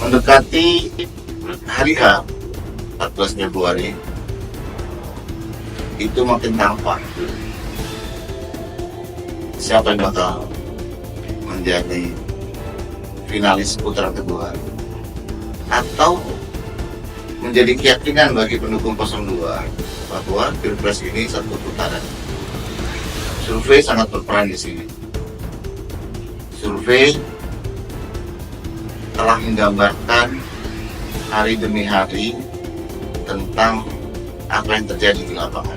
Mendekati hari H 14 Februari itu makin tampak siapa yang bakal menjadi finalis putaran kedua atau menjadi keyakinan bagi pendukung 02 bahwa Pilpres ini satu putaran. Survei sangat berperan di sini. Survei telah menggambarkan hari demi hari tentang apa yang terjadi di lapangan.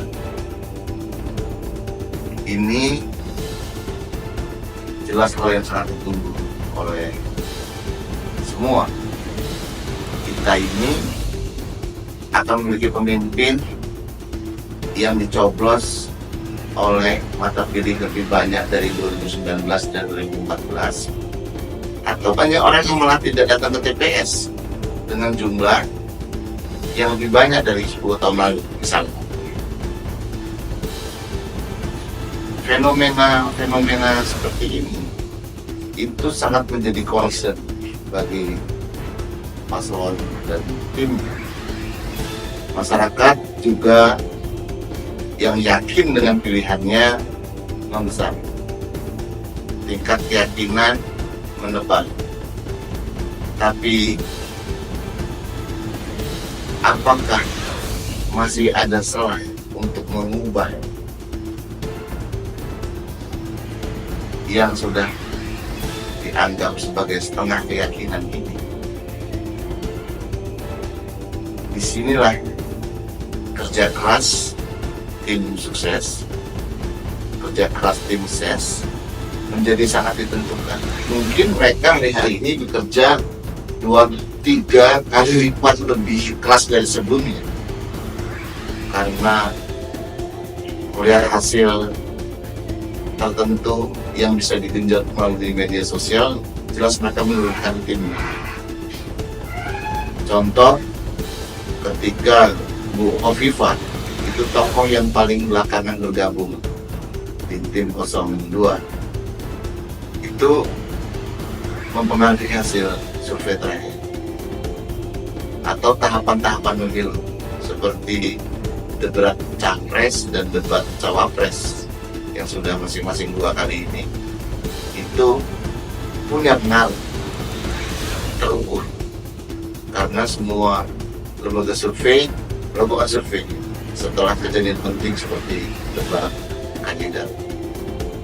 Ini jelas hal yang sangat ditunggu oleh semua. Kita ini akan memiliki pemimpin yang dicoblos oleh mata pilih lebih banyak dari 2019 dan 2014, atau banyak orang yang malah tidak datang ke TPS dengan jumlah yang lebih banyak dari 10 tahun lalu misalnya. Fenomena seperti ini itu sangat menjadi concern bagi paslon dan tim. Masyarakat juga yang yakin dengan pilihannya membesar, tingkat keyakinan menebal. Tapi apakah masih ada celah untuk mengubah yang sudah dianggap sebagai setengah keyakinan ini? Disinilah kerja keras tim sukses, kerja keras tim ses menjadi sangat ditentukan. Mungkin mereka hari ini bekerja 2-3 kali lipat lebih keras dari sebelumnya, karena melihat hasil tertentu yang bisa digenjot melalui media sosial, jelas mereka menurunkan timnya. Contoh, ketika Bu Hovifah itu tokoh yang paling belakangan bergabung di tim 02, itu mempengaruhi hasil survei terakhir atau tahapan-tahapan pemilu seperti debat capres dan debat cawapres yang sudah masing-masing 2 kali ini, itu punya pengaruh terukur karena semua lembaga survei setelah kejadian penting seperti debat kandidat.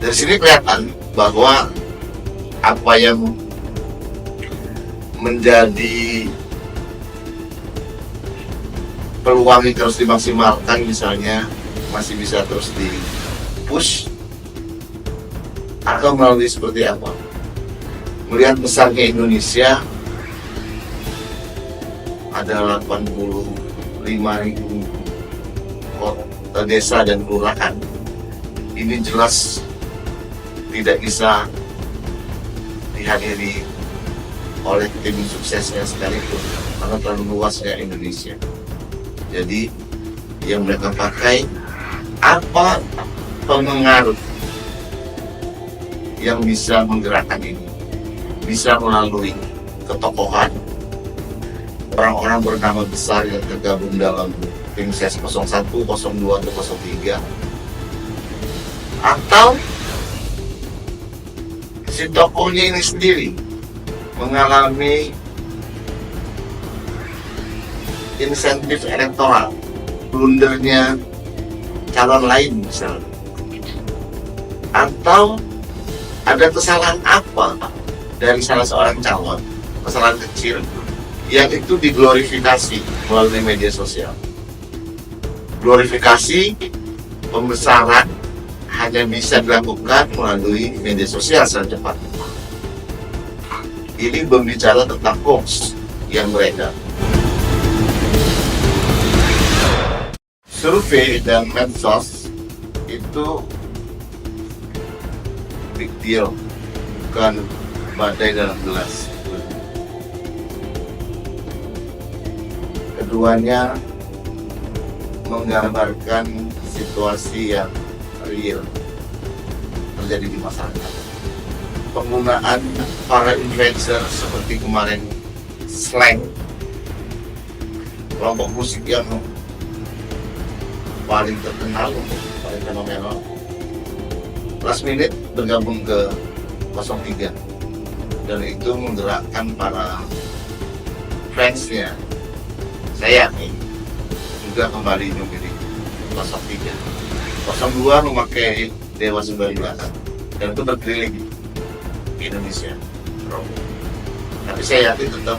Dari sini kelihatan bahwa apa yang menjadi peluang yang terus dimaksimalkan, misalnya masih bisa terus di push atau melalui seperti apa. Melihat besarnya Indonesia, ada 85.000 kota, desa dan kelurahan. Ini jelas tidak bisa dihadiri oleh tim suksesnya sekalipun karena terlalu luasnya Indonesia. Jadi yang mereka pakai apa pengaruh yang bisa menggerakkan ini, bisa melalui ketokohan orang-orang bernama besar yang tergabung dalam tim ses 01, 02, atau 03, atau si tokohnya ini sendiri mengalami insentif elektoral, blundernya calon lain misalnya, atau ada kesalahan apa dari salah seorang calon, kesalahan kecil yang itu diglorifikasi melalui media sosial. Glorifikasi pembesaran hanya bisa dilakukan melalui media sosial secara cepat. Ini berbicara tentang hoax yang beredar. Survei dan medsos itu big deal, bukan badai dalam gelas. Keduanya menggambarkan situasi yang real terjadi di masyarakat. Penggunaan para influencer seperti kemarin slang, kelompok musik yang paling terkenal, paling fenomenal. Last Minute bergabung ke 03 dan itu menggerakkan para fansnya. Saya yakin juga kembali memilih 03. 02 memakai Dewa 19 dan itu berkeliling di Indonesia. Tapi saya yakin tetap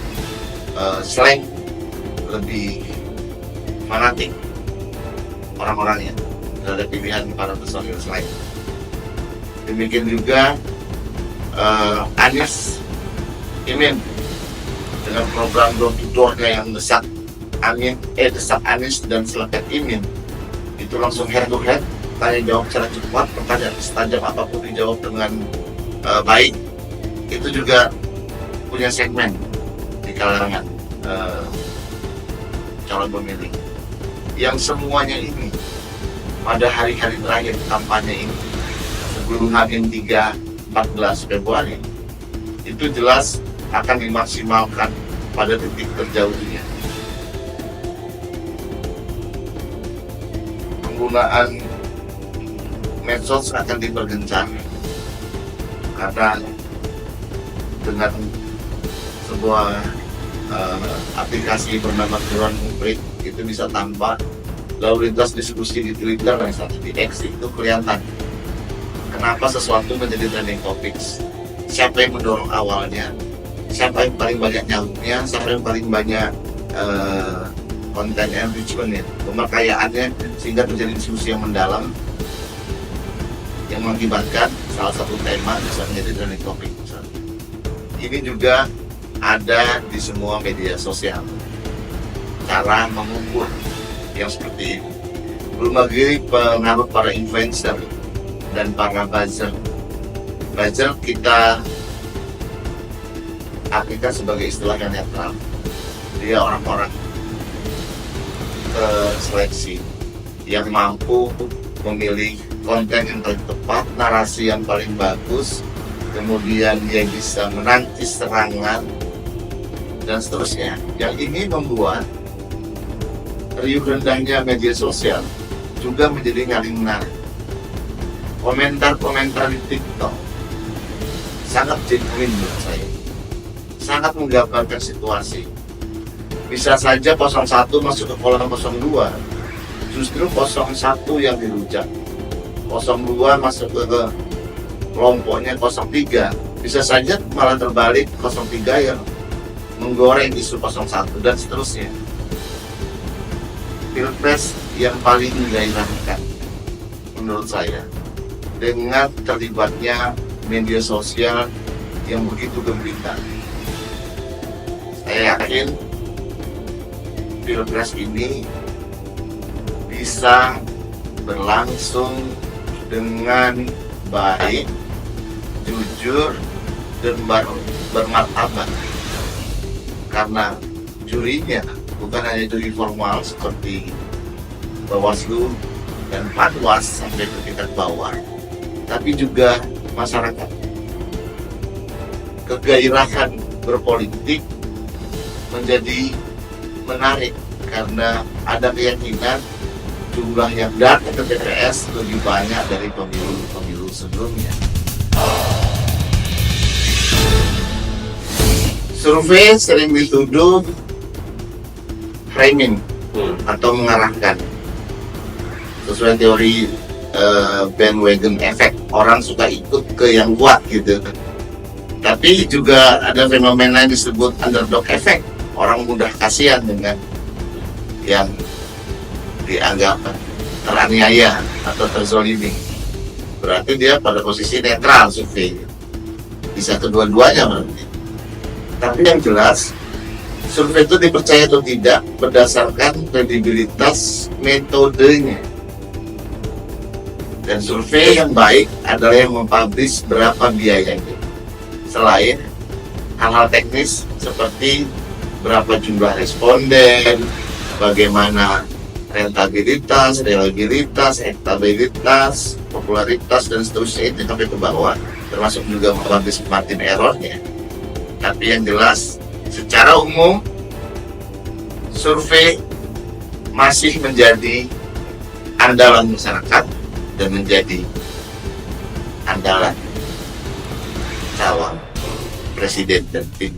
slang lebih fanatik orang-orangnya terhadap pilihan para personil slang. Demikian juga Anies Imin dengan program door to door-nya yang desak Anies dan selepet Imin, itu langsung head to head, tanya jawab secara cepat, pertanyaan setajam apapun dijawab dengan baik. Itu juga punya segmen di kalangan calon pemilih yang semuanya ini pada hari-hari terakhir kampanye ini sebelum H-3 14 Februari itu jelas akan dimaksimalkan pada titik terjauhnya. Penggunaan medsos akan diperkencang karena dengan sebuah aplikasi bernama Quran Upgrade itu bisa tanpa lalu lintas diskusi di Twitter dan satu di X itu kelihatan kenapa sesuatu menjadi trending topics, siapa yang mendorong awalnya, siapa yang paling banyak nyambungnya, siapa yang paling banyak konten enrichment, pemakaiannya, sehingga terjadi diskusi yang mendalam yang mengakibatkan salah satu tema bisa menjadi trending topic. Ini juga ada di semua media sosial, cara mengukur yang seperti ini. Belum lagi pengaruh para influencer dan para buzzer. Buzzer kita artikan sebagai istilah yang netral. Dia orang-orang seleksi yang mampu memilih konten yang paling tepat, narasi yang paling bagus, kemudian dia bisa menanti serangan dan seterusnya. Yang ini membuat riuh rendahnya media sosial juga menjadi nyaling menarik. Komentar-komentar di TikTok sangat genuine menurut saya, sangat menggambarkan situasi. Bisa saja 01 masuk ke kolam 02, justru 01 yang dirujak, 02 masuk ke kelompoknya 03, bisa saja malah terbalik 03 yang menggoreng isu 01 dan seterusnya. Pilpres yang paling menggairahkan menurut saya dengan terlibatnya media sosial yang begitu gembira. Saya yakin Pilpres ini bisa berlangsung dengan baik, jujur, dan bermartabat, karena jurinya bukan hanya juri formal seperti Bawaslu dan Panwas sampai ke tingkat bawah, tapi juga masyarakat. Kegairahan berpolitik menjadi menarik karena ada keyakinan jumlah yang datang ke TPS lebih banyak dari pemilu-pemilu sebelumnya. Survei sering dituduh framing atau mengarahkan sesuai teori bandwagon effect, orang suka ikut ke yang kuat gitu. Tapi juga ada fenomena yang disebut underdog effect, orang mudah kasihan dengan yang dianggap teraniaya atau terzolimi. Berarti dia pada posisi netral survei, bisa kedua-duanya berarti. Tapi yang jelas survei itu dipercaya atau tidak berdasarkan kredibilitas metodenya. Dan survei yang baik adalah yang mempublish berapa biayanya, selain hal-hal teknis seperti berapa jumlah responden, bagaimana rentabilitas, reliabilitas, elektabilitas, popularitas, dan seterusnya, itu sampai ke bawah, termasuk juga mempublish margin errornya. Tapi yang jelas secara umum survei masih menjadi andalan masyarakat dan menjadi andalan calon presiden dan tim